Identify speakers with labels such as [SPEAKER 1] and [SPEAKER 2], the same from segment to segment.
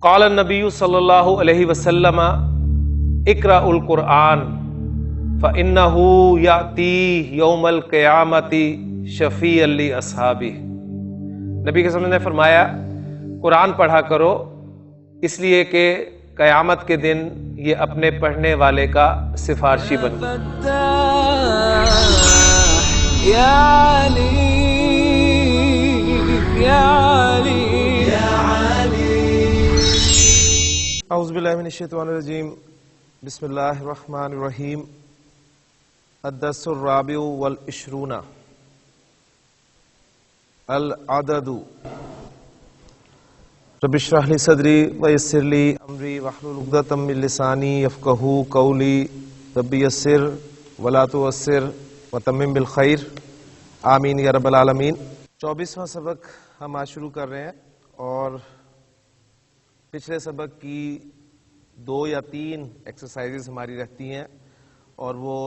[SPEAKER 1] قال النبی صلی اللہ علیہ وسلم اقرأ القرآن فإنه یأتی یوم القیامۃ شفیعا لأصحابہ۔ نبی کے وسلم نے فرمایا قرآن پڑھا کرو اس لیے کہ قیامت کے دن یہ اپنے پڑھنے والے کا سفارشی بن اعوذ باللہ من الشیطان الرجیم، بسم اللہ الرحمن الرحیم۔ الدرس الرابع والعشرون، العدد۔ رب اشرح لی صدری ویسر لی امری واحلل عقدۃ من لسانی یفقہوا قولی۔ رب یسر ولا تعسر وتمم بالخیر، آمین یا رب العالمین۔ 24واں سبق ہم آج شروع کر رہے ہیں، اور پچھلے سبق کی 2 یا 3 ایکسرسائزز ہماری رہتی ہیں، اور وہ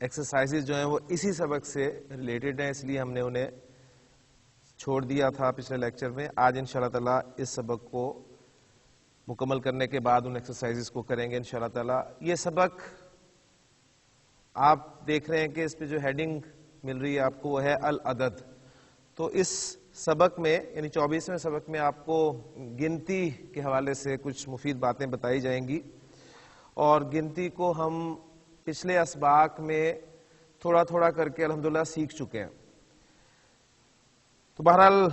[SPEAKER 1] ایکسرسائزز جو ہیں وہ اسی سبق سے ریلیٹڈ ہیں، اس لیے ہم نے انہیں چھوڑ دیا تھا پچھلے لیکچر میں۔ آج انشاءاللہ تعالیٰ اس سبق کو مکمل کرنے کے بعد ان ایکسرسائزز کو کریں گے انشاءاللہ تعالیٰ۔ یہ سبق آپ دیکھ رہے ہیں کہ اس پہ جو ہیڈنگ مل رہی ہے آپ کو وہ ہے العدد۔ تو اس سبق میں یعنی 24ویں سبق میں آپ کو گنتی کے حوالے سے کچھ مفید باتیں بتائی جائیں گی، اور گنتی کو ہم پچھلے اسباق میں تھوڑا تھوڑا کر کے الحمدللہ سیکھ چکے ہیں۔ تو بہرحال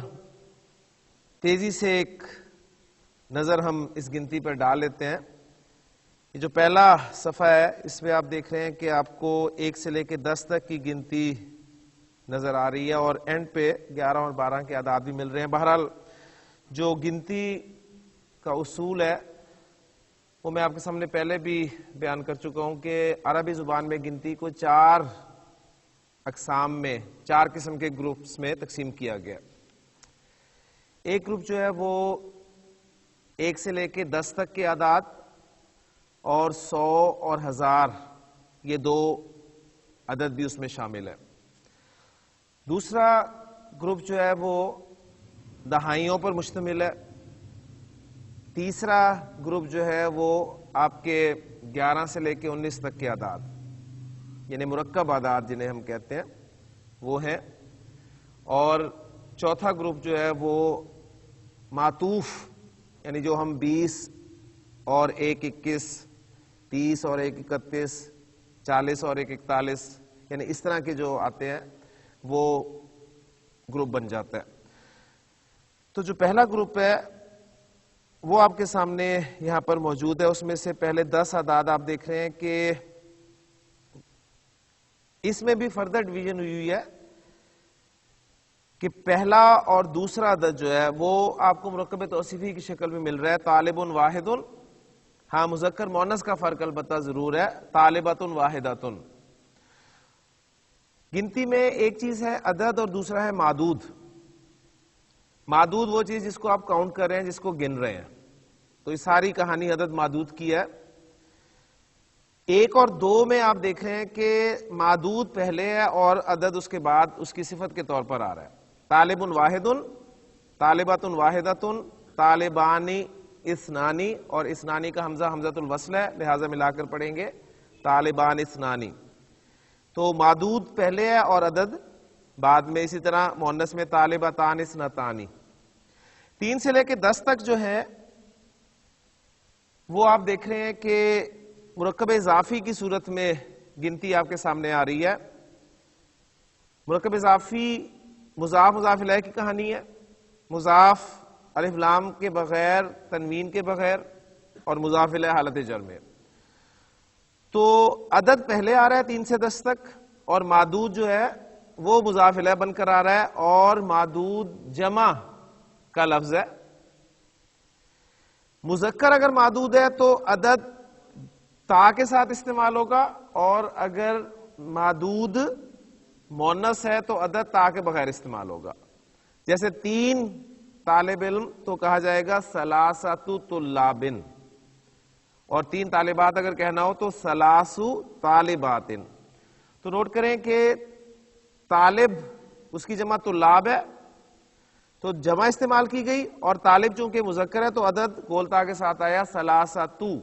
[SPEAKER 1] تیزی سے ایک نظر ہم اس گنتی پر ڈال لیتے ہیں۔ یہ جو پہلا صفحہ ہے اس میں آپ دیکھ رہے ہیں کہ آپ کو 1 سے لے کے 10 تک کی گنتی نظر آ رہی ہے، اور اینڈ پہ 11 اور 12 کے اعداد بھی مل رہے ہیں۔ بہرحال جو گنتی کا اصول ہے وہ میں آپ کے سامنے پہلے بھی بیان کر چکا ہوں کہ عربی زبان میں گنتی کو 4 اقسام میں، 4 قسم کے گروپس میں تقسیم کیا گیا۔ ایک گروپ جو ہے وہ 1 سے لے کے 10 تک کے اعداد، اور 100 اور 1000 یہ 2 عدد بھی اس میں شامل ہے۔ دوسرا گروپ جو ہے وہ دہائیوں پر مشتمل ہے۔ تیسرا گروپ جو ہے وہ آپ کے 11 سے لے کے 19 تک کے اعداد، یعنی مرکب اعداد جنہیں ہم کہتے ہیں وہ ہیں۔ اور چوتھا گروپ جو ہے وہ معطوف، یعنی جو ہم 20 اور 1 21، 30 اور 1 31، 40 اور 1 41، یعنی اس طرح کے جو آتے ہیں وہ گروپ بن جاتا ہے۔ تو جو پہلا گروپ ہے وہ آپ کے سامنے یہاں پر موجود ہے۔ اس میں سے پہلے 10 اعداد آپ دیکھ رہے ہیں کہ اس میں بھی فردر ڈویژن ہوئی ہے کہ پہلا اور دوسرا عدد جو ہے وہ آپ کو مرکب توصیفی کی شکل میں مل رہا ہے، طالب واحد۔ ہاں مذکر مؤنث کا فرق البتہ ضرور ہے، طالبۃ واحدۃ۔ گنتی میں ایک چیز ہے عدد اور دوسرا ہے معدود۔ معدود وہ چیز جس کو آپ کاؤنٹ کر رہے ہیں، جس کو گن رہے ہیں۔ تو یہ ساری کہانی عدد معدود کی ہے۔ 1 اور 2 میں آپ دیکھ رہے ہیں کہ معدود پہلے ہے اور عدد اس کے بعد اس کی صفت کے طور پر آ رہا ہے۔ طالب واحد، طالبۃ واحدۃ، طالبانی اثنانی، اور اثنانی کا حمزہ حمزۃ الوصل ہے لہذا ملا کر پڑھیں گے طالبان اثنانی۔ تو معدود پہلے ہے اور عدد بعد میں۔ اسی طرح مؤنث میں طالبتان اثنتانی۔ 3 سے لے کے 10 تک جو ہے وہ آپ دیکھ رہے ہیں کہ مرکب اضافی کی صورت میں گنتی آپ کے سامنے آ رہی ہے۔ مرکب اضافی مضاف مضاف الیہ کی کہانی ہے، مضاف الف لام کے بغیر، تنوین کے بغیر، اور مضاف الیہ حالت جر میں۔ تو عدد پہلے آ رہا ہے 3 سے 10 تک، اور معدود جو ہے وہ مضاف الیہ بن کر آ رہا ہے، اور معدود جمع کا لفظ ہے۔ مذکر اگر معدود ہے تو عدد تا کے ساتھ استعمال ہوگا، اور اگر معدود مؤنث ہے تو عدد تا کے بغیر استعمال ہوگا۔ جیسے 3 طالب علم تو کہا جائے گا ثلاثۃ طلاب، اور 3 طالبات اگر کہنا ہو تو ثلاث طالبات۔ تو نوٹ کریں کہ طالب اس کی جمع طلاب ہے، تو جمع استعمال کی گئی، اور طالب چونکہ مذکر ہے تو عدد گولتا کے ساتھ آیا ثلاثتو.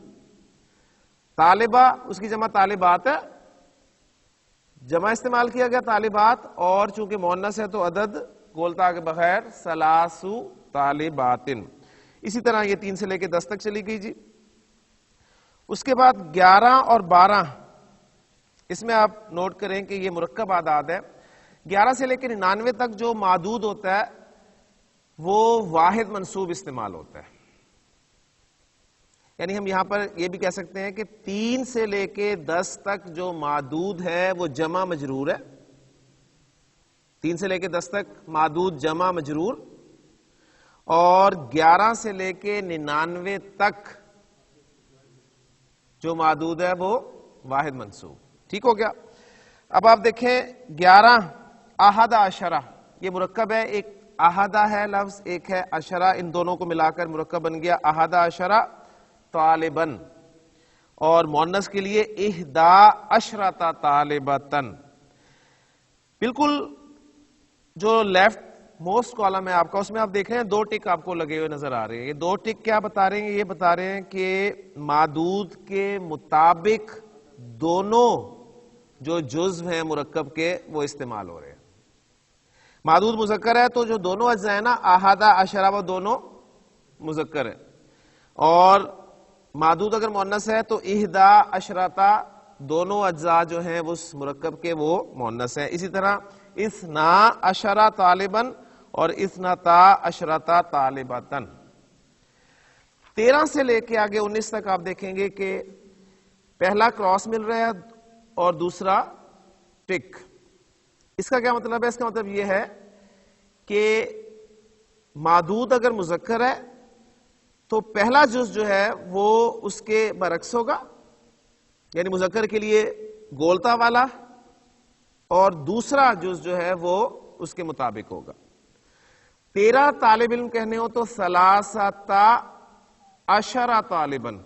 [SPEAKER 1] طالبہ اس کی جمع طالبات ہے، جمع استعمال کیا گیا طالبات، اور چونکہ مؤنث ہے تو عدد گولتا کے بغیر ثلاثو طالباتن. اسی طرح یہ 3 سے لے کے 10 تک چلی گئی جی. اس کے بعد 11 اور 12، اس میں آپ نوٹ کریں کہ یہ مرکب اعداد ہے. 11 سے لے کے 99 تک جو معدود ہوتا ہے وہ واحد منصوب استعمال ہوتا ہے. یعنی ہم یہاں پر یہ بھی کہہ سکتے ہیں کہ 3 سے لے کے 10 تک جو معدود ہے وہ جمع مجرور ہے. 3 سے لے کے 10 تک معدود جمع مجرور، اور 11 سے لے کے 99 تک جو معدود ہے وہ واحد منصوب. ٹھیک ہو گیا. اب آپ دیکھیں 11 احد عشرہ، یہ مرکب ہے، ایک احدہ ہے لفظ، ایک ہے عشرہ، ان دونوں کو ملا کر مرکب بن گیا احد عشرہ طالبن. اور مؤنث کے لیے احدا عشرۃ طالبتن. بالکل جو لیفٹ موسٹ کالم ہے آپ کا، اس میں آپ دیکھ رہے ہیں 2 ٹک آپ کو لگے ہوئے نظر آ رہے ہیں. یہ 2 ٹک کیا بتا رہے ہیں؟ یہ بتا رہے ہیں کہ معدود کے مطابق دونوں جو جزو ہیں مرکب کے وہ استعمال ہو رہے ہیں. معدود مذکر ہے تو جو دونوں اجزاء ہیں نا، احدہ عشرہ، وہ دونوں مذکر ہے، اور معدود اگر مؤنث ہے تو احدا عشرۃ، دونوں اجزاء جو ہیں اس مرکب کے وہ مؤنث ہیں. اسی طرح اثنا عشرہ طالبن اور اثنتا عشرۃ طالبتن. 13 سے لے کے آگے 19 تک آپ دیکھیں گے کہ پہلا کراس مل رہا ہے اور دوسرا ٹک. اس کا کیا مطلب ہے؟ اس کا مطلب یہ ہے کہ معدود اگر مذکر ہے تو پہلا جز جو ہے وہ اس کے برعکس ہوگا، یعنی مذکر کے لیے گولتا والا، اور دوسرا جز جو ہے وہ اس کے مطابق ہوگا. 13 طالب علم کہنے ہو تو ثلاثۃ عشرہ طالبن،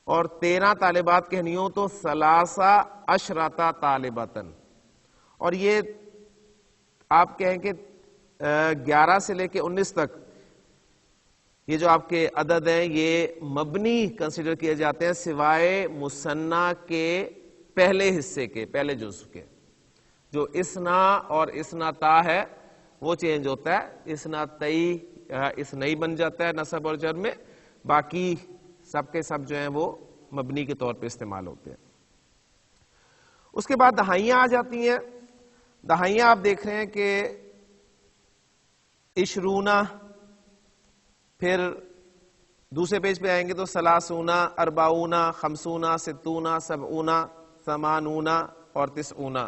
[SPEAKER 1] اور 13 طالبات کہنی ہو تو ثلاثہ عشرۃ طالبتن. اور یہ آپ کہیں کہ 11 سے لے کے 19 تک یہ جو آپ کے عدد ہیں یہ مبنی کنسیڈر کیے جاتے ہیں، سوائے مثنی کے پہلے حصے کے، پہلے جزو کے. جو اسنا اور اسنتا ہے وہ چینج ہوتا ہے، اسنتئی اسنئی بن جاتا ہے نصب اور جر میں، باقی سب کے سب جو ہیں وہ مبنی کے طور پہ استعمال ہوتے ہیں. اس کے بعد دہائیاں آ جاتی ہیں. دہائیاں آپ دیکھ رہے ہیں کہ عشرونہ، پھر دوسرے پیج پہ آئیں گے تو ثلاثونہ، اربعونہ، خمسونہ، ستونہ، سبعونہ، ثمانونہ اور تسعونہ.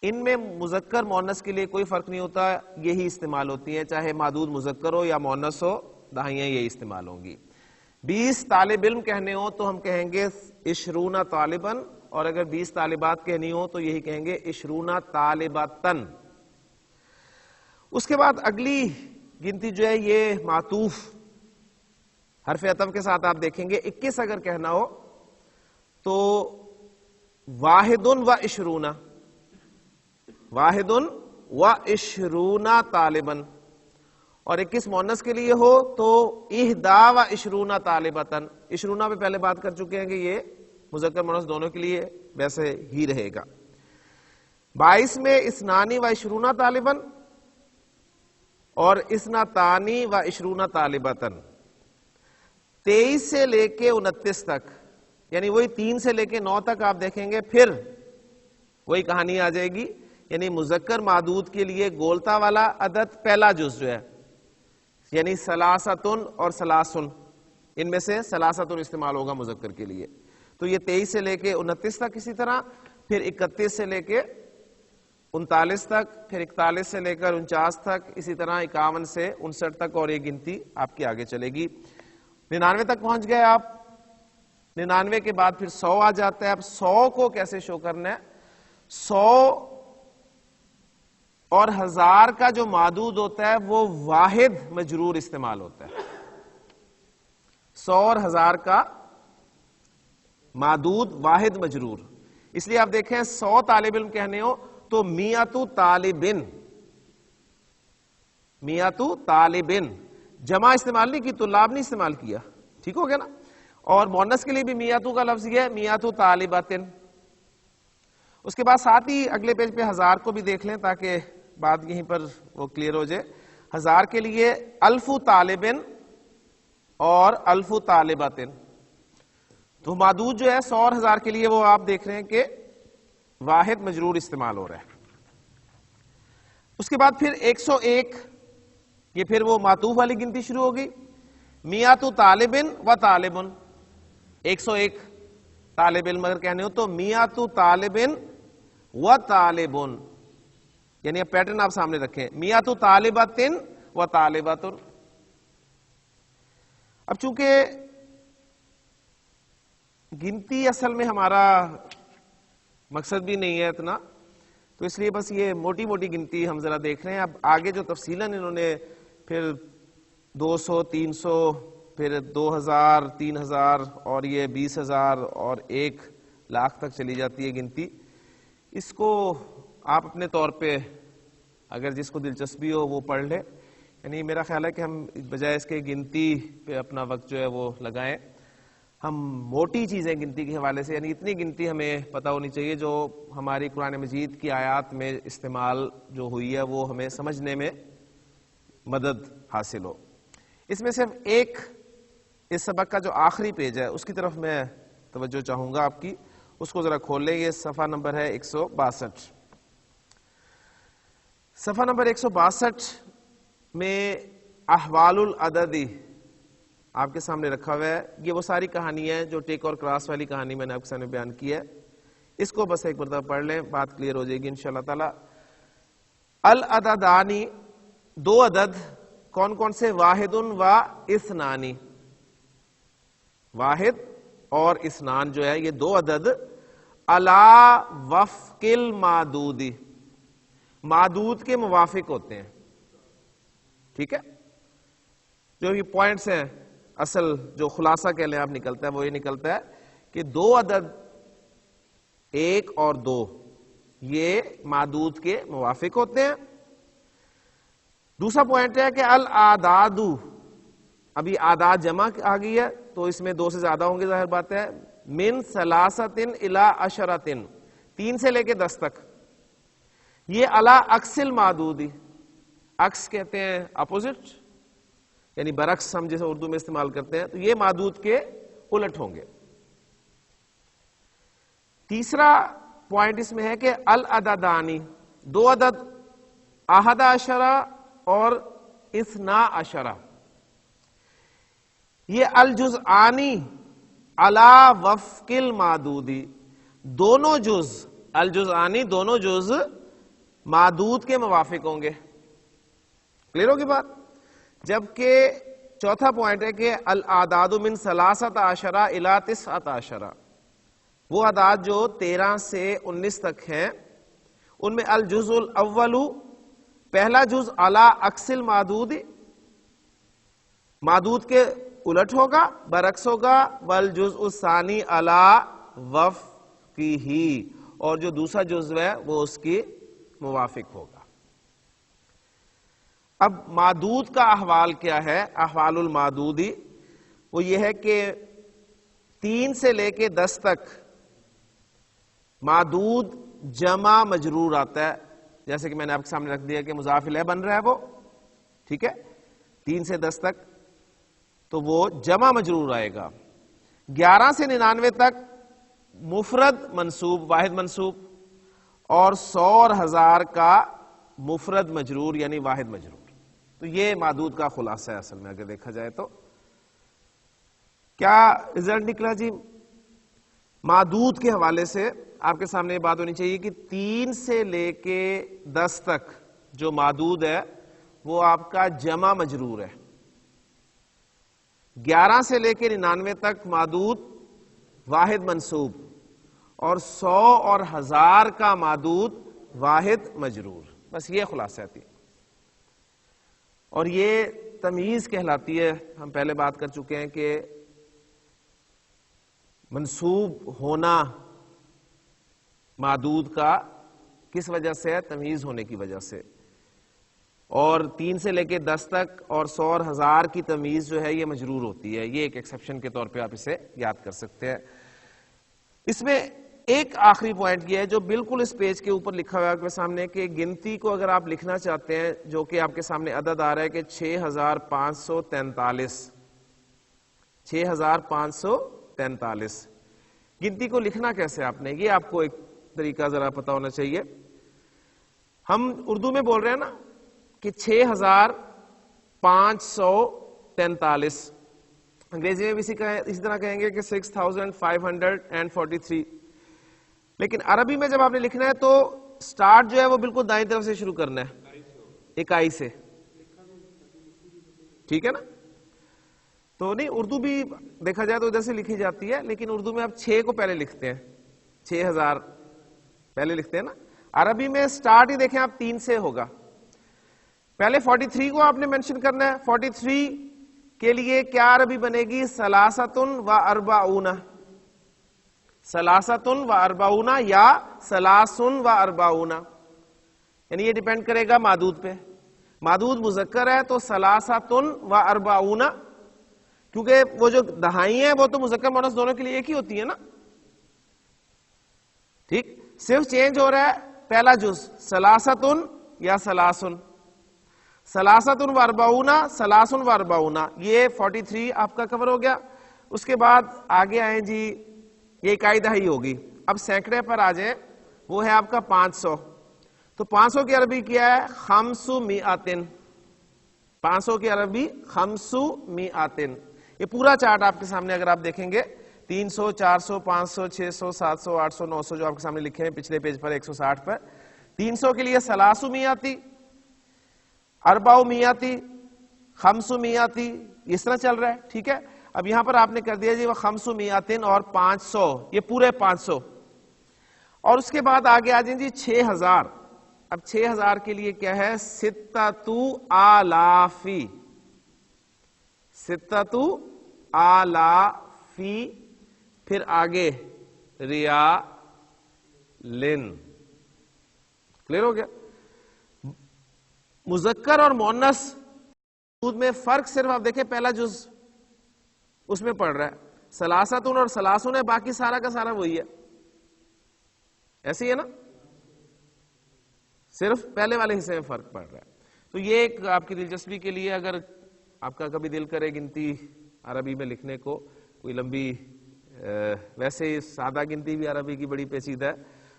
[SPEAKER 1] ان میں مذکر مؤنث کے لیے کوئی فرق نہیں ہوتا، یہی استعمال ہوتی ہیں، چاہے معدود مذکر ہو یا مؤنث ہو، دہائیاں یہی استعمال ہوں گی. 20 طالب علم کہنے ہو تو ہم کہیں گے عشرون طالبن، اور اگر 20 طالبات کہنی ہو تو یہی کہیں گے عشرون طالبتن. اس کے بعد اگلی گنتی جو ہے یہ معطوف حرف عطف کے ساتھ آپ دیکھیں گے. 21 اگر کہنا ہو تو واحد و عشرون، واحد و عشرون طالبن، اور 21 مؤنث کے لیے ہو تو احدا و عشرون طالبتن. عشرون پہ پہلے بات کر چکے ہیں کہ یہ مذکر مؤنث دونوں کے لیے ویسے ہی رہے گا. 22 میں اثنانی و عشرون طالبن اور اثنتانی و عشرون طالبتن. 23 سے لے کے 29 تک، یعنی وہی 3 سے لے کے 9 تک آپ دیکھیں گے پھر وہی کہانی آ جائے گی، یعنی مذکر معدود کے لیے گولتا والا عدد پہلا جز جو ہے، یعنی ثلاثتن اور ثلاثن، ان میں سے ثلاثتن استعمال ہوگا مذکر کے لیے. تو یہ 23 سے لے کے 29 تک اسی طرح، پھر 31 سے لے کے 39 تک، پھر 41 سے لے کر 49 تک، اسی طرح 51 سے 59 تک، اور یہ گنتی آپ کی آگے چلے گی. 99 تک پہنچ گئے آپ. 99 کے بعد پھر 100 آ جاتا ہے. اب 100 کو کیسے شو کرنا ہے؟ 100 اور 1000 کا جو معدود ہوتا ہے وہ واحد مجرور استعمال ہوتا ہے. 100 اور 1000 کا معدود واحد مجرور. اس لیے آپ دیکھیں 100 طالب علم کہنے ہو تو میاتو طالبن، میاتو طالبن، جمع استعمال نہیں کی، طلاب نہیں استعمال کیا، ٹھیک ہو گیا نا. اور مؤنث کے لیے بھی میاتو کا لفظ یہ ہے، میاتو طالباتن. اس کے بعد ساتھ ہی اگلے پیج پہ ہزار کو بھی دیکھ لیں تاکہ بات یہیں پر وہ کلیئر ہو جائے. ہزار کے لیے الف طالبن اور الف طالباتن. تو معدود جو ہے 100 اور 1000 کے لیے وہ آپ دیکھ رہے ہیں کہ واحد مجرور استعمال ہو رہا ہے. اس کے بعد پھر 101، یہ پھر وہ معطوف والی گنتی شروع ہوگی. میاتو طالبن و طالبن، 101 طالب علم اگر کہنے ہو تو میاتو طالبن و طالبن، یعنی اب پیٹرن آپ سامنے رکھیں، میاتو طالباتن و طالباتن. اب چونکہ گنتی اصل میں ہمارا مقصد بھی نہیں ہے اتنا، تو اس لیے بس یہ موٹی موٹی گنتی ہم ذرا دیکھ رہے ہیں. اب آگے جو تفصیلاً انہوں نے پھر 200 300 پھر 2000 3000 اور یہ 20000 اور 1,00,000 تک چلی جاتی ہے گنتی. اس کو آپ اپنے طور پہ اگر جس کو دلچسپی ہو وہ پڑھ لے. یعنی میرا خیال ہے کہ ہم بجائے اس کے گنتی پہ اپنا وقت جو ہے وہ لگائیں، ہم موٹی چیزیں گنتی کے حوالے سے، یعنی اتنی گنتی ہمیں پتہ ہونی چاہیے جو ہماری قرآن مجید کی آیات میں استعمال جو ہوئی ہے وہ ہمیں سمجھنے میں مدد حاصل ہو. اس میں صرف ایک اس سبق کا جو آخری پیج ہے اس کی طرف میں توجہ چاہوں گا آپ کی، اس کو ذرا کھول لیں. یہ صفحہ نمبر ہے 162. صفحہ نمبر 162 میں احوال العددی آپ کے سامنے رکھا ہوا ہے. یہ وہ ساری کہانی ہے جو ٹیک اور کراس والی کہانی میں نے آپ کے سامنے بیان کی ہے. اس کو بس ایک مرتبہ پڑھ لیں، بات کلیئر ہو جائے گی انشاءاللہ تعالی. العددانی، 2 عدد، کون کون سے؟ واحد و اثنانی. واحد اور اثنان جو ہے یہ 2 عدد علی وفق المعدودی، معدود کے موافق ہوتے ہیں. ٹھیک ہے، جو یہ پوائنٹس ہیں، اصل جو خلاصہ کہہ لیں آپ نکلتا ہے وہ یہ نکلتا ہے کہ 2 عدد 1 اور 2 یہ معدود کے موافق ہوتے ہیں. دوسرا پوائنٹ ہے کہ الاعداد، ابھی اعداد جمع آ گئی ہے تو اس میں 2 سے زیادہ ہوں گے، ظاہر بات ہے. من 3 الی 10، 3 سے لے کے 10 تک. یہ علی عکس المعدودی، عکس کہتے ہیں اپوزٹ، یعنی برعکس ہم جیسے اردو میں استعمال کرتے ہیں، تو یہ معدود کے الٹ ہوں گے. تیسرا پوائنٹ اس میں ہے کہ العددانی، 2 عدد 11 اور 12، یہ الجزآنی علی وفق المعدودی، دونوں جز، الجزآنی دونوں جز معدود کے موافق ہوں گے. کلیئر ہوگی بات؟ جبکہ چوتھا پوائنٹ ہے کہ الاعداد من 13 الی 19، وہ اعداد جو 13 سے 19 تک ہیں ان میں الجزء الاول، پہلا جز علی عکس المعدود، معدود کے الٹ ہوگا، برعکس ہوگا. والجزء الثانی علی وفقہ، اور جو دوسرا جزء ہے وہ اس کی موافق ہوگا. اب معدود کا احوال کیا ہے؟ احوال المعدودی وہ یہ ہے کہ 3 سے لے کے 10 تک معدود جمع مجرور آتا ہے، جیسے کہ میں نے آپ کے سامنے رکھ دیا کہ مضاف الیہ بن رہا ہے وہ، ٹھیک ہے. 3 سے 10 تک تو وہ جمع مجرور آئے گا. 11 سے 99 تک مفرد منصوب، واحد منصوب، اور 100 اور 1000 کا مفرد مجرور یعنی واحد مجرور. تو یہ معدود کا خلاصہ ہے اصل میں اگر دیکھا جائے تو. کیا رزلٹ نکلا جی؟ معدود کے حوالے سے آپ کے سامنے یہ بات ہونی چاہیے کہ 3 سے لے کے 10 تک جو معدود ہے وہ آپ کا جمع مجرور ہے. 11 سے لے کے 99 تک معدود واحد منصوب، اور 100 اور 1000 کا معدود واحد مجرور. بس یہ خلاصہ تھی، اور یہ تمیز کہلاتی ہے. ہم پہلے بات کر چکے ہیں کہ منصوب ہونا معدود کا کس وجہ سے ہے؟ تمیز ہونے کی وجہ سے. اور 3 سے لے کے 10 تک اور 100 اور 1000 کی تمیز جو ہے یہ مجرور ہوتی ہے. یہ ایک ایکسیپشن کے طور پہ آپ اسے یاد کر سکتے ہیں. اس میں ایک آخری پوائنٹ یہ ہے جو بالکل اس پیج کے اوپر لکھا ہوا ہے آپ کے سامنے کہ گنتی کو اگر آپ لکھنا چاہتے ہیں, جو کہ آپ کے سامنے عدد آ رہا ہے کہ 6543, 6543, گنتی کو لکھنا کیسے آپ نے, یہ آپ کو ایک طریقہ ذرا پتا ہونا چاہیے. ہم اردو میں بول رہے ہیں نا کہ 6543, انگریزی میں بھی اسی طرح کہیں گے کہ 6543, لیکن عربی میں جب آپ نے لکھنا ہے تو سٹارٹ جو ہے وہ بالکل دائیں طرف سے شروع کرنا ہے, 21 سے, ٹھیک ہے نا. تو نہیں, اردو بھی دیکھا جائے تو ادھر سے لکھی جاتی ہے, لیکن اردو میں آپ 6 کو پہلے لکھتے ہیں, 6000 پہلے لکھتے ہیں نا. عربی میں سٹارٹ ہی دیکھیں آپ 3 سے ہوگا. پہلے 43 کو آپ نے مینشن کرنا ہے. 43 کے لیے کیا عربی بنے گی؟ ثلاثۃ و اربعون, ثلاثۃ و اربعون یا ثلاث و اربعون, یعنی یہ ڈیپینڈ کرے گا معدود پہ. معدود مذکر ہے تو ثلاثۃ و اربعون, کیونکہ وہ جو دہائی ہیں وہ تو مذکر مؤنث دونوں کے لیے ایک ہی ہوتی ہے نا, ٹھیک. صرف چینج ہو رہا ہے پہلا جز, ثلاثۃ یا ثلاثن, ثلاثۃ و اربعون, ثلاث و اربعون, یہ 43 آپ کا کور ہو گیا. اس کے بعد آگے آئیں جی, یہ اکائی دہائی ہوگی. اب سینکڑے پر آ جائیں, وہ ہے آپ کا 500. تو 500 کی عربی کیا ہے؟ 500. 500 کی عربی 500. یہ پورا چارٹ آپ کے سامنے اگر آپ دیکھیں گے 300, 400, 500, 600, 700, 800, 900 جو آپ کے سامنے لکھے ہیں پچھلے پیج پر 160 پر. 300 کے لیے 300, 400, 500, اس طرح چل رہا ہے, ٹھیک ہے. اب یہاں پر آپ نے کر دیا جی وہ 500 اور 500, یہ پورے 500. اور اس کے بعد آگے آ جائیں جی 6000. اب 6000 کے لیے کیا ہے؟ 6,000, 6,000, پھر آگے ریالن. کلیئر ہو گیا؟ مذکر اور مؤنث میں فرق صرف آپ دیکھیں پہلا جز اس میں پڑھ رہا ہے, ثلاثۃ اور ثلاثن ہے, باقی سارا کا سارا وہی ہے. ایسے ہی ہے نا, صرف پہلے والے حصے میں فرق پڑ رہا ہے. تو یہ ایک آپ کی دلچسپی کے لیے, اگر آپ کا کبھی دل کرے گنتی عربی میں لکھنے کو, کوئی لمبی, ویسے سادہ گنتی بھی عربی کی بڑی پیچیدہ ہے,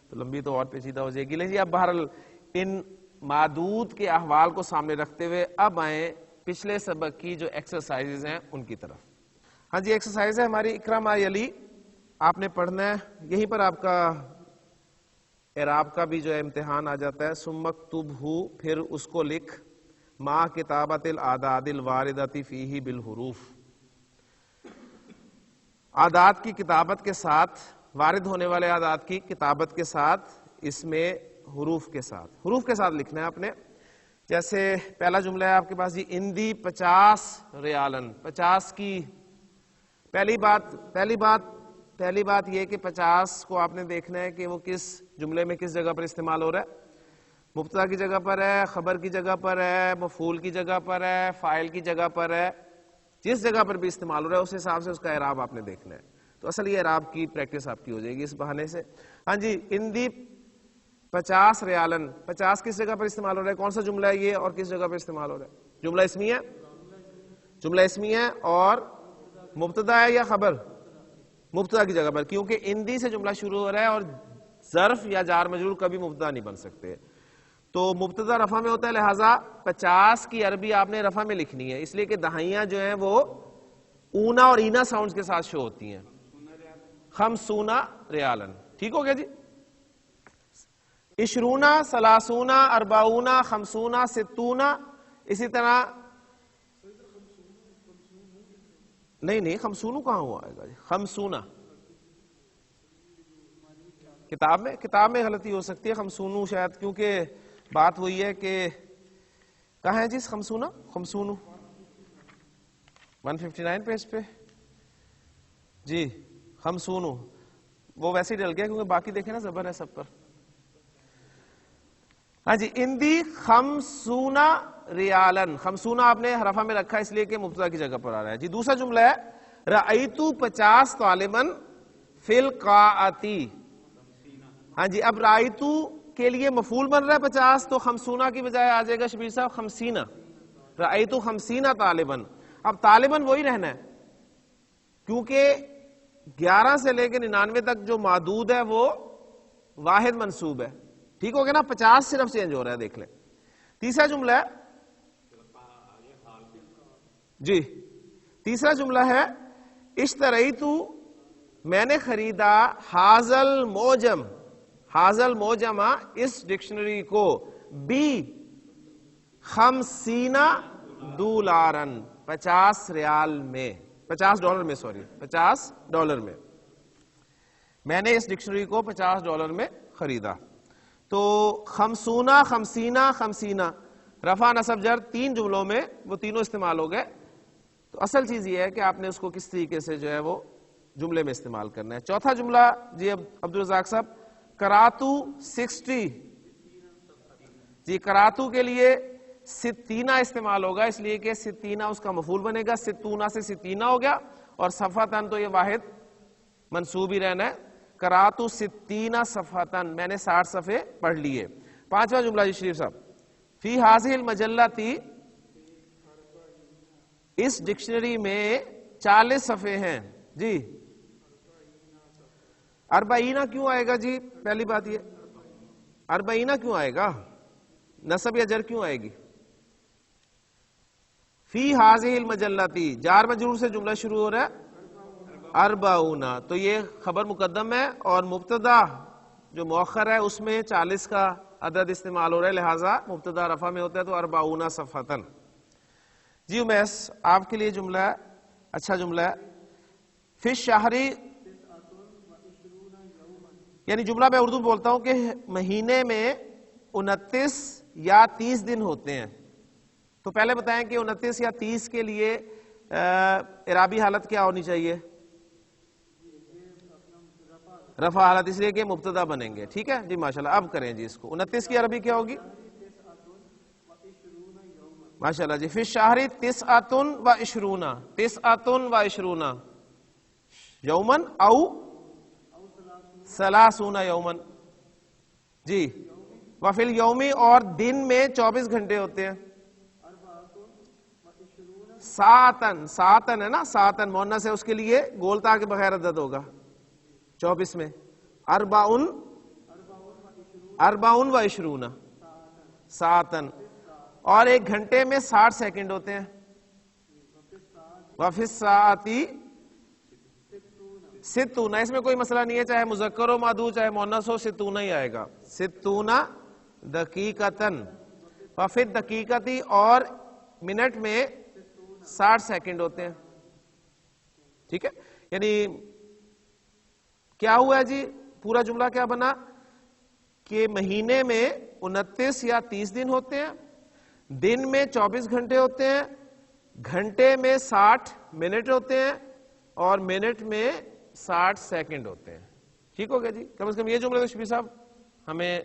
[SPEAKER 1] تو لمبی تو اور پیچیدہ ہو جائے گی. لیکن اب بہرحال ان معدود کے احوال کو سامنے رکھتے ہوئے اب آئیں پچھلے سبق کی جو ایکسرسائزز ہیں ان کی طرف. ہاں جی, ایکسرسائز ہے ہماری اقرا ما یلی, آپ نے پڑھنا ہے. یہیں پر آپ کا اعراب کا بھی جو ہے امتحان آ جاتا ہے. ثم اکتبہ, پھر اس کو لکھ, ما کتابت الاعداد الواردۃ فیہ بالحروف, اعداد کی کتابت کے ساتھ, وارد ہونے والے اعداد کی کتابت کے ساتھ, اس میں حروف کے ساتھ, حروف کے ساتھ لکھنا ہے آپ نے. جیسے پہلا جملہ ہے آپ کے پاس جی, اندی 50 ریالن. 50 کی پہلی بات یہ کہ 50 کو آپ نے دیکھنا ہے کہ وہ کس جملے میں کس جگہ پر استعمال ہو رہا ہے. مبتدا کی جگہ پر ہے, خبر کی جگہ پر ہے, مفعول کی جگہ پر ہے, فاعل کی جگہ پر ہے, جس جگہ پر بھی استعمال ہو رہا ہے اس حساب سے اس کا اعراب آپ نے دیکھنا ہے. تو اصل یہ اعراب کی پریکٹس آپ کی ہو جائے گی اس بہانے سے. ہاں جی, اندی 50 ریالن, 50 کس جگہ پر استعمال ہو رہا ہے؟ کون سا جملہ ہے یہ اور کس جگہ پر استعمال ہو رہا ہے؟ جملہ اسمی ہے, جملہ اسمی ہے, اور مبتدا ہے یا خبر؟ مبتدا کی جگہ پر, کیونکہ اندی سے جملہ شروع ہو رہا ہے اور ظرف یا جار مجرور کبھی مبتدا نہیں بن سکتے. تو مبتدا رفع میں ہوتا ہے, لہذا 50 کی عربی آپ نے رفع میں لکھنی ہے, اس لیے کہ دہائیاں جو ہیں وہ اونا اور اینا ساؤنڈز کے ساتھ شو ہوتی ہیں. 50 ریالن, ٹھیک ہو گیا جی. 20, 30, 40, 50, 60, اسی طرح نہیں 50 کہاں ہوا آئے گا جی, 50 کتاب میں غلطی ہو سکتی ہے. 50 شاید, کیونکہ بات وہی ہے کہ کہاں ہے جی 50 159 پیج پہ جی. 50 وہ ویسے ہی ڈل گیا کیونکہ باقی دیکھیں نا زبر ہے سب پر. ہاں جی, اندی 50 ریالن. خمسون آپ نے رفع میں رکھا اس لیے کہ مبتدا کی جگہ پر آ رہا ہے. جی دوسرا جملہ ہے رأیت 50 طالباً فی القاعتی. ہاں جی اب رأیت کے لیے مفعول بن رہا ہے 50 تو خمسونہ کی بجائے آ جائے گا شبیر صاحب خمسینہ. رأیت 50 طالباً. اب طالباً وہی رہنا ہے کیونکہ 11 سے لے کے 99 تک جو معدود ہے وہ واحد منصوب ہے. ٹھیک ہو گیا نا, 50 صرف چینج ہو رہا ہے, دیکھ لیں. تیسرا جملہ ہے جی تیسرا جملہ ہے اشتریت میں نے خریدا حاضل موجم. حاضل موجمہ اس ڈکشنری کو بی 50 دولارن 50 ریال میں, $50 میں, سوری $50 میں. میں نے اس ڈکشنری کو $50 میں خریدا. تو خمسونہ خمسینہ خمسینہ رفع نصب جر 3 جملوں میں وہ تینوں استعمال ہو گئے. تو اصل چیز یہ ہے کہ آپ نے اس کو کس طریقے سے جو ہے وہ جملے میں استعمال کرنا ہے. چوتھا جملہ جی اب عبدالرزاق صاحب کراتو 60. جی کراتو کے لیے ستینہ استعمال ہوگا اس لیے کہ ستینہ اس کا مفعول بنے گا, ستونہ سے ستینہ ہو گیا, اور صفحتن تو یہ واحد منصوب ہی رہنا ہے. کراتو 60 صفحتن میں نے 60 صفحے پڑھ لیے. پانچواں جملہ جی شریف صاحب فی حاضہ المجلتی اس ڈکشنری میں 40 صفحے ہیں. جی اربعینہ کیوں آئے گا جی؟ پہلی بات یہ اربعینہ کیوں آئے گا, نصب یا جر کیوں آئے گی؟ فی حاضہ المجلتی جار مجرور سے جملہ شروع ہو رہا ہے اربعون, تو یہ خبر مقدم ہے اور مبتدا جو مؤخر ہے اس میں 40 کا عدد استعمال ہو رہا ہے, لہٰذا مبتدا رفع میں ہوتا ہے تو اربعون صفحتن. جی امیس آپ کے لیے جملہ ہے, اچھا جملہ ہے. فی الشہری یعنی جملہ میں اردو بولتا ہوں کہ مہینے میں 29 یا 30 دن ہوتے ہیں. تو پہلے بتائیں کہ 29 یا 30 کے لیے اعرابی حالت کیا ہونی چاہیے؟ رفع حالت, اس لیے کہ مبتدا بنیں گے. ٹھیک ہے جی ماشاءاللہ. اب کریں جی اس کو 29 کی عربی کیا ہوگی؟ ماشاءاللہ جی فی الشہری 29 29 یومن او 30 یومن. جی وفی الیومی اور دن میں 24 گھنٹے ہوتے ہیں. ساتن, ساتن ہے نا, ساتن مونس ہے, اس کے لیے گولتا کے بغیر عدد ہوگا 24 میں. اربعون و عشرون ساتن, اور ایک گھنٹے میں 60 سیکنڈ ہوتے ہیں. وفی الساعتی 60, اس میں کوئی مسئلہ نہیں ہے, چاہے مذکر ہو مادو چاہے مؤنث ہو 60 ہی آئے گا. 60 دقیقتن. وفی الدقیقتی اور منٹ میں 60 سیکنڈ ہوتے ہیں. ٹھیک ہے, یعنی کیا ہوا ہے جی, پورا جملہ کیا بنا کہ مہینے میں 29 یا 30 دن ہوتے ہیں, دن میں 24 گھنٹے ہوتے ہیں, گھنٹے میں 60 منٹ ہوتے ہیں, اور منٹ میں 60 سیکنڈ ہوتے ہیں. ٹھیک ہو گیا جی, کم از کم یہ جملے تو شفیع صاحب ہمیں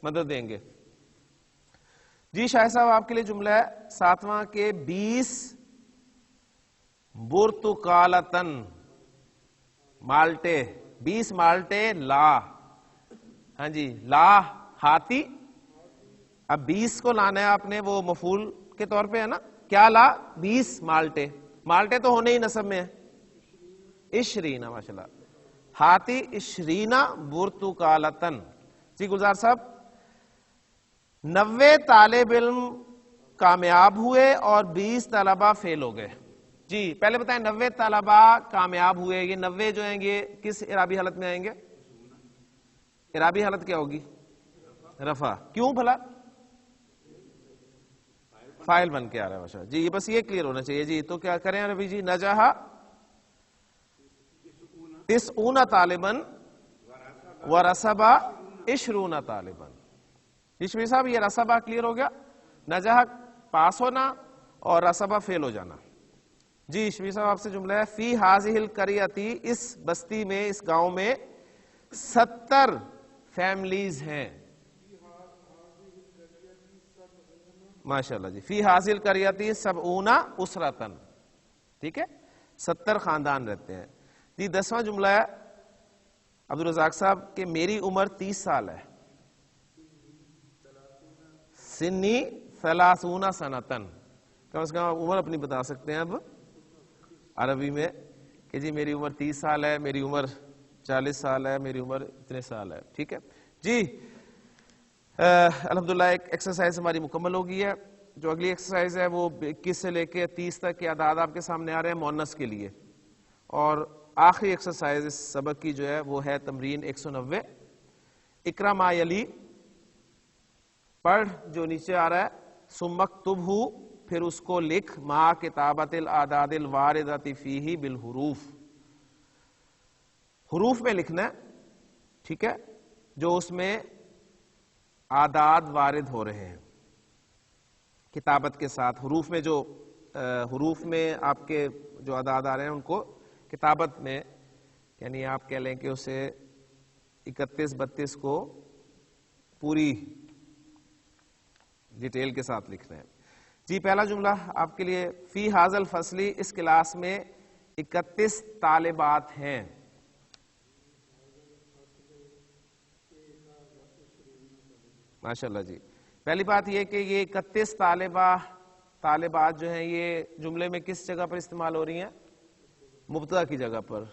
[SPEAKER 1] مدد دیں گے. جی شاہد صاحب آپ کے لیے جملہ ہے 7واں کے 20 برتقالتن مالٹے, 20 مالٹے لا. ہاں جی لا ہاتی, اب 20 کو لانا ہے آپ نے, وہ مفعول کے طور پہ ہے نا, کیا لا 20 مالٹے. مالٹے تو ہونے ہی نصب میں ہے 20 ماشاءاللہ. ہاتی 20 برتقالتن. جی گلزار صاحب 90 طالب علم کامیاب ہوئے اور 20 طلبہ فیل ہو گئے. جی پہلے بتائیں 90 طلبہ کامیاب ہوئے, یہ 90 جو ہیں یہ کس اعرابی حالت میں آئیں گے؟ اعرابی حالت کیا ہوگی؟ رفع. کیوں بھلا؟ فاعل بن کے آ رہا ہے. ماشاءاللہ جی بس یہ کلیئر ہونا چاہیے. جی تو کیا کریں ربی جی؟ نجح 90 طالباً ورسب 20 طالباً. جی شفیع صاحب یہ رسبہ کلیئر ہو گیا, نجح پاس ہونا اور رسبہ فیل ہو جانا. جی شفیع صاحب آپ سے جملہ ہے فی حاضہ القریۃ اس بستی میں, اس گاؤں میں 70 فیملیز ہیں. ماشاءاللہ جی. فی حاصل قریتی سبعون اسرتن, ٹھیک ہے, 70 خاندان رہتے ہیں جی. 10واں جملہ ہے عبدالرزاق صاحب کہ میری عمر 30 سال ہے. سنی 30 سنتن, کم از کم عمر اپنی بتا سکتے ہیں اب عربی میں کہ جی میری عمر 30 سال ہے, میری عمر 40 سال ہے, میری عمر اتنے سال ہے. ٹھیک ہے جی. الحمدللہ ایک ایکسرسائز ہماری مکمل ہو گئی ہے. جو اگلی ایکسرسائز ہے وہ 21 سے لے کے 30 تک کے اعداد آپ کے سامنے آ رہے ہیں مؤنث کے لیے, اور آخری ایکسرسائز اس سبق کی جو ہے وہ ہے تمرین 190. اقرا ما یلی, پڑھ جو نیچے آ رہا ہے, ثم اکتبہ, پھر اس کو لکھ, ما کتابت الاعداد الواردۃ فیہ بالحروف, حروف میں لکھنا ہے, ٹھیک ہے, جو اس میں اعداد وارد ہو رہے ہیں کتابت کے ساتھ. حروف میں جو حروف میں آپ کے جو اعداد آ رہے ہیں ان کو کتابت میں, یعنی آپ کہہ لیں کہ اسے 31-32 کو پوری ڈیٹیل کے ساتھ لکھنا ہے جی. پہلا جملہ آپ کے لیے, فی حاضل فصلی, اس کلاس میں 31 طالبات ہیں. ماشاءاللہ جی. پہلی بات یہ کہ یہ 31 طالبات جو ہیں یہ جملے میں کس جگہ پر استعمال ہو رہی ہیں؟ مبتدا کی جگہ پر.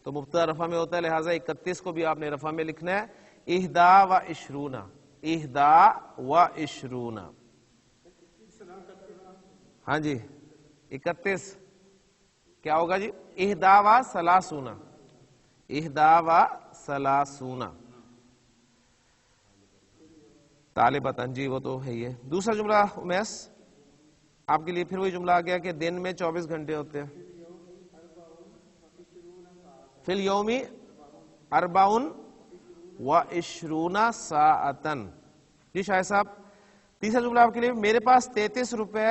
[SPEAKER 1] تو مبتدا رفع میں ہوتا ہے, لہٰذا 31 کو بھی آپ نے رفع میں لکھنا ہے. 21, 21, ہاں جی 31 کیا ہوگا جی؟ 21 طالبتن جی, وہ تو ہے ہی ہے. دوسرا جملہ امیس آپ کے لیے پھر وہی جملہ آ گیا کہ دن میں 24 گھنٹے ہوتے ہیں. فی الیوم 24 ساعتن جی. شاہ صاحب تیسرا جملہ آپ کے لیے, میرے پاس 33 روپے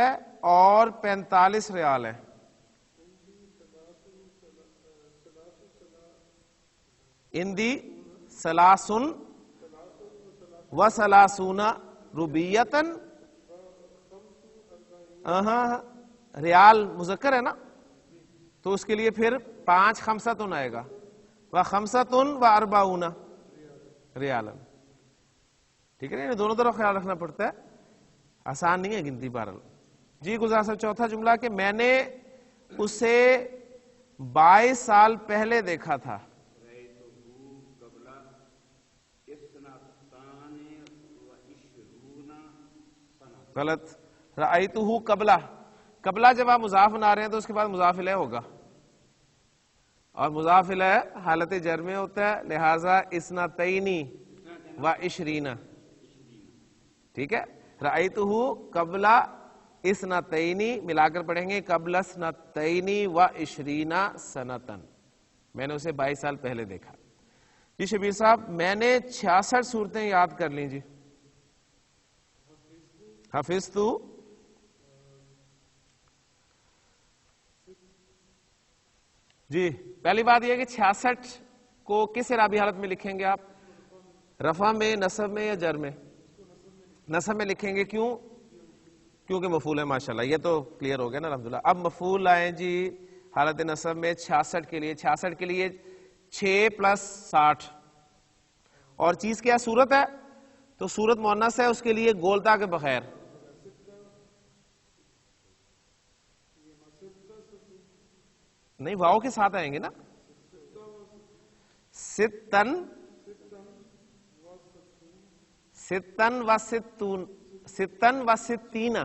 [SPEAKER 1] اور 45 ریال ہیں. اندی سلاسن و سلاسون روبیتن, ریال مذکر ہے نا, تو اس کے لیے پھر 5 خمسۃن آئے گا, و خمسۃن و 40 ریالن. ٹھیک ہے نا, دونوں طرف خیال رکھنا پڑتا ہے, آسان نہیں ہے گنتی بہرحال جی. گزار صاحب چوتھا جملہ کہ میں نے اسے 22 سال پہلے دیکھا تھا. غلط. رأیتہ قبلہ, قبلہ جب آپ مضاف بنا رہے ہیں تو اس کے بعد مضاف الیہ ہوگا, اور مضاف الیہ حالت جر میں ہوتا ہے, لہذا 22 ٹھیک ہے. رأیتہ قبلہ 22 ملا کر پڑھیں گے, قبل 22 سنتن, میں نے اسے 22 سال پہلے دیکھا. جی شبیر صاحب میں نے 66 صورتیں یاد کر لیں جی. حفظت جی. پہلی بات یہ کہ 66 کو کس اعرابی حالت میں لکھیں گے آپ؟ رفع میں, نصب میں یا جر میں؟ نصب میں لکھیں گے. کیوں؟ کیونکہ مفعول ہے. ماشاءاللہ یہ تو کلیئر ہو گیا نا الحمدللہ. اب مفعول لائیں جی حالت نصب میں 66 کے لیے. 66 کے لیے 6 + 60, اور چیز کیا صورت ہے؟ تو صورت مؤنث ہے, اس کے لیے گولتا کے بغیر نہیں, واؤ کے ساتھ آئیں گے نا. ستن و ستین,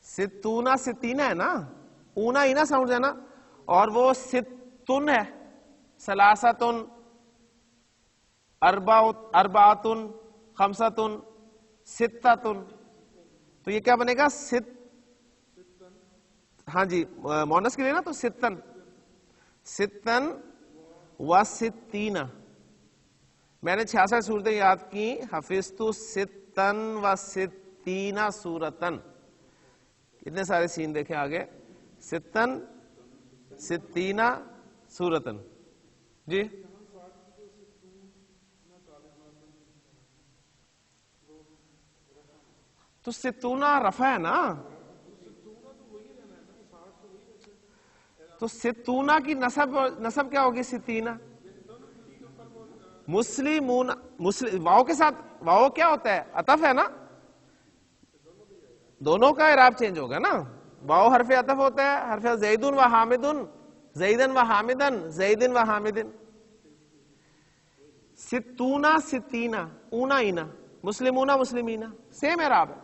[SPEAKER 1] ستونا ستین ہے نا, اونا ہی نا ساؤنڈ ہے نا, اور وہ ستن ہے. سلاستن, اربعتن, خمسۃن, ستۃن, تو یہ کیا بنے گا؟ ہاں جی مونس کے لیے نا, تو ستن و ستین. میں نے 66 صورتیں یاد کی. حفظت ستن و ستین سورتن. اتنے سارے سین دیکھیں آگے, ستن ستین سورتن جی. تو ستونا رفع ہے نا، تو ستونا کی نسب کیا ہوگی؟ ستینہ. مسلمون واو کے ساتھ، واو کیا ہوتا ہے؟ عطف ہے نا، دونوں کا اعراب چینج ہوگا نا. واو حرف عطف ہوتا ہے، حرف زیدن و حامدن، زیدن و حامدن، زیدن و حامدن. ستونا ستینہ، اونا اینا، مسلمونا مسلمینا، سیم اعراب ہے،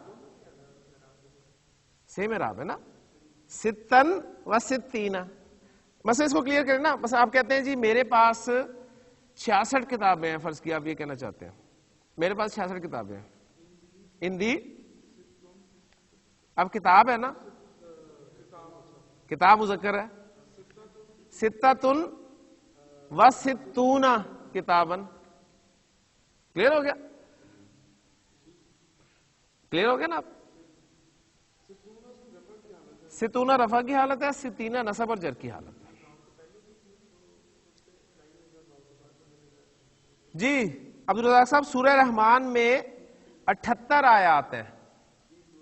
[SPEAKER 1] سیم اعراب ہے نا. ستن و ستینہ. مثلا اس کو کلیئر کریں نا. مثلا آپ کہتے ہیں جی میرے پاس 66 کتابیں ہیں، فرض کیا آپ یہ کہنا چاہتے ہیں میرے پاس 66 کتابیں ہیں. ہندی اب کتاب ہے نا، کتاب مذکر ہے. ستتن و ستون کتابن. کلیئر ہو گیا؟ کلیئر ہو گیا نا؟ ستونہ رفع کی حالت ہے، ستینہ نصب اور جر کی حالت ہے. جی عبدالرزاق صاحب، سورہ رحمان میں 78 آیات ہیں.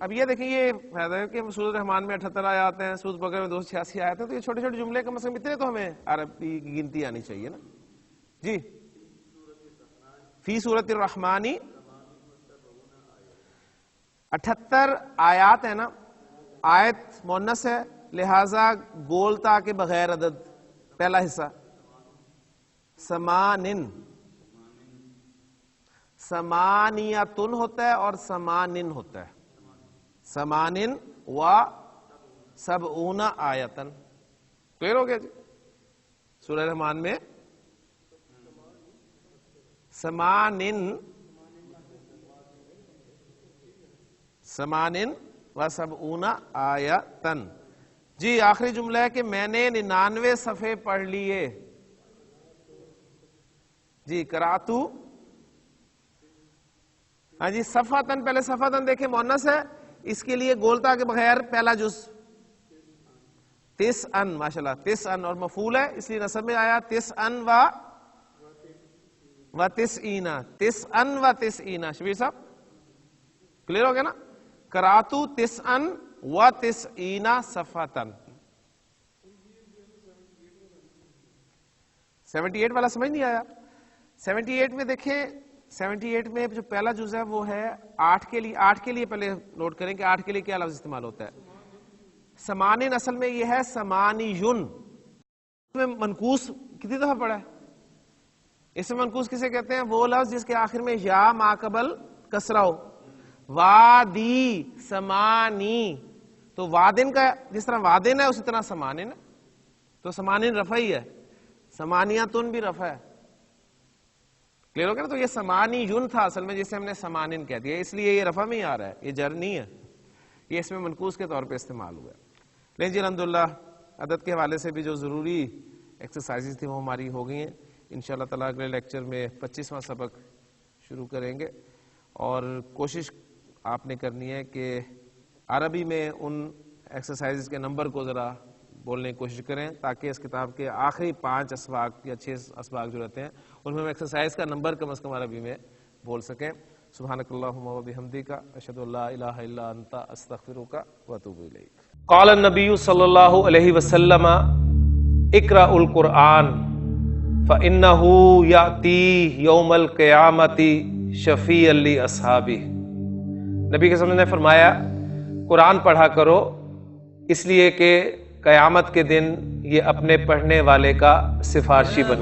[SPEAKER 1] اب یہ دیکھیں، یہ فائدہ ہے کہ سورہ رحمان میں 78 آیات ہیں، سورہ بقرہ میں 286 آیات ہیں، تو یہ چھوٹے چھوٹے جملے کم از کم اتنے تو ہمیں عربی کی گنتی آنی چاہیے نا. جی فی سورۃ الرحمن 78 آیات ہے نا. آیت مؤنث ہے، لہذا گولتا کے بغیر عدد. پہلا حصہ سمانن، سمانیتن ہوتا ہے اور سمانن ہوتا ہے. سمانن و سبعون آیتن. کلیئر ہو گیا جی؟ سورہ رحمان میں سمانن و سبعون آیتن. جی آخری جملہ ہے کہ میں نے 99 صفحے پڑھ لیے. جی قراتو. ہاں جی صفحتن، پہلے صفحتن دیکھیں مؤنث ہے، اس کے لیے گولتا کے بغیر پہلا جز تسعن. ماشاءاللہ تسعن، اور مفعول ہے اس لیے نصب میں آیا تسعن و تسعین. تسعن و تسعین. شبیر صاحب کلیئر ہو گیا نا؟ قراتو تسعن و تسعین صفحتن. 78 والا سمجھ نہیں آیا؟ 78 میں دیکھیں، 78 میں جو پہلا جز ہے وہ ہے 8 کے لیے. 8 کے لیے پہلے نوٹ کریں کہ 8 کے لیے کیا لفظ استعمال ہوتا ہے. سمانن اصل میں یہ ہے سمانیون. اس میں منقوص کتنی دفعہ پڑھا ہے؟ اس میں منقوص کسے کہتے ہیں؟ وہ لفظ جس کے آخر میں یا ما قبل کسرہ ہو. وادی سمانی، تو وادن کا جس طرح وادن ہے اسی طرح سمانن ہے، تو سمانن رفع ہی ہے. سمانیتن بھی رفع ہے. کلیئر ہو گیا نا؟ تو یہ سمانی یون تھا اصل میں، جسے ہم نے سمانن کہہ دیا، اس لیے یہ رفع میں ہی آ رہا ہے، یہ جر نہیں ہے، یہ اس میں منقوص کے طور پہ استعمال ہوا ہے. لیکن جی الحمدللہ عدد کے حوالے سے بھی جو ضروری ایکسرسائزز تھی وہ ہماری ہو گئی ہیں. انشاءاللہ تعالیٰ اگلے لیکچر میں 25واں سبق شروع کریں گے، اور کوشش آپ نے کرنی ہے کہ عربی میں ان ایکسرسائزز کے نمبر کو ذرا بولنے کی کوشش کریں، تاکہ اس کتاب کے آخری 5 اسباق یا 6 اسباق جو رہتے ہیں ان میں ہم ایکسرسائز کا نمبر کم از کم عربی میں بول سکیں. سبحانک اللہم و بحمدک، اشہد ان لا الہ الا انت، استغفرک و اتوب الیک. قال النبی صلی اللہ علیہ وسلم اقرأ القرآن فإنہ یأتی یوم القیامۃ شفیعا لأصحابہ. نبی کے صلی اللہ علیہ وسلم نے فرمایا قرآن پڑھا کرو، اس لیے کہ قیامت کے دن یہ اپنے پڑھنے والے کا سفارشی بن